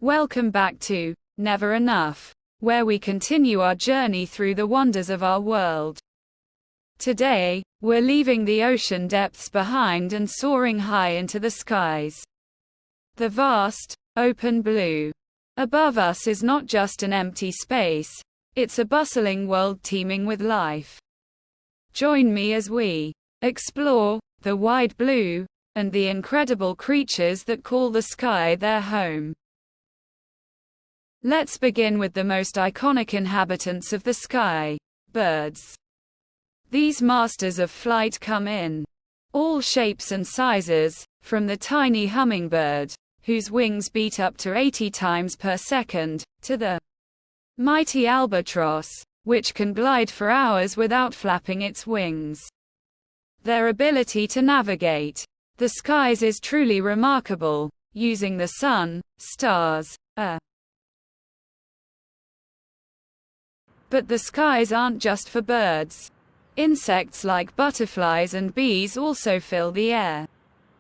Welcome back to Never Enough, where we continue our journey through the wonders of our world. Today, we're leaving the ocean depths behind and soaring high into the skies. The vast, open blue above us is not just an empty space, it's a bustling world teeming with life. Join me as we explore the wide blue and the incredible creatures that call the sky their home. Let's begin with the most iconic inhabitants of the sky, birds. These masters of flight come in all shapes and sizes, from the tiny hummingbird, whose wings beat up to 80 times per second, to the mighty albatross, which can glide for hours without flapping its wings. Their ability to navigate the skies is truly remarkable, using the sun, stars, But the skies aren't just for birds. Insects like butterflies and bees also fill the air,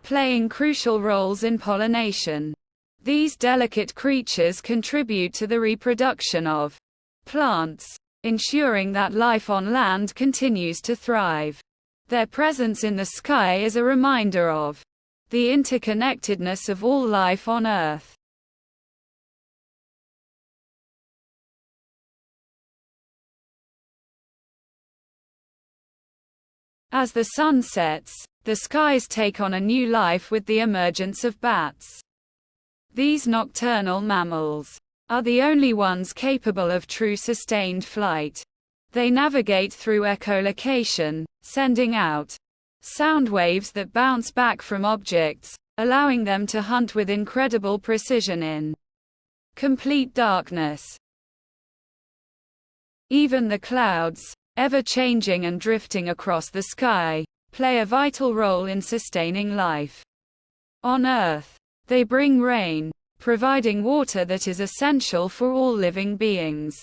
playing crucial roles in pollination. These delicate creatures contribute to the reproduction of plants, ensuring that life on land continues to thrive. Their presence in the sky is a reminder of the interconnectedness of all life on Earth. As the sun sets, the skies take on a new life with the emergence of bats. These nocturnal mammals are the only ones capable of true sustained flight. They navigate through echolocation, sending out sound waves that bounce back from objects, allowing them to hunt with incredible precision in complete darkness. Even the clouds, ever changing and drifting across the sky, play a vital role in sustaining life. On Earth, they bring rain, providing water that is essential for all living beings.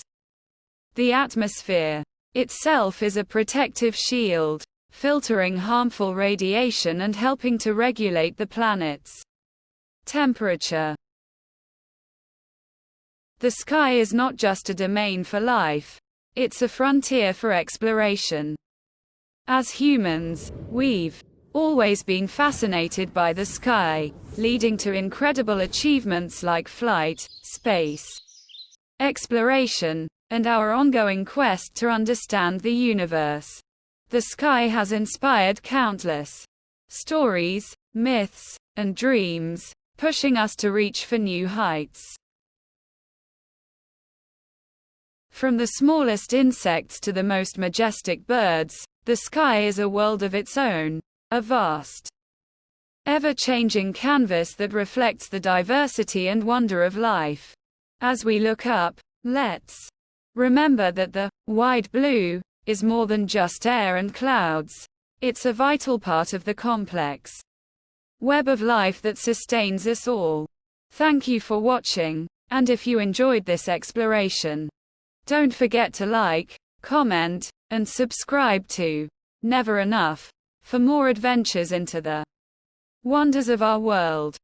The atmosphere itself is a protective shield, filtering harmful radiation and helping to regulate the planet's temperature. The sky is not just a domain for life, it's a frontier for exploration. As humans, we've always been fascinated by the sky, leading to incredible achievements like flight, space exploration, and our ongoing quest to understand the universe. The sky has inspired countless stories, myths, and dreams, pushing us to reach for new heights. From the smallest insects to the most majestic birds, the sky is a world of its own, a vast, ever-changing canvas that reflects the diversity and wonder of life. As we look up, let's remember that the wide blue is more than just air and clouds. It's a vital part of the complex web of life that sustains us all. Thank you for watching, and if you enjoyed this exploration, don't forget to like, comment, and subscribe to Never Enough for more adventures into the wonders of our world.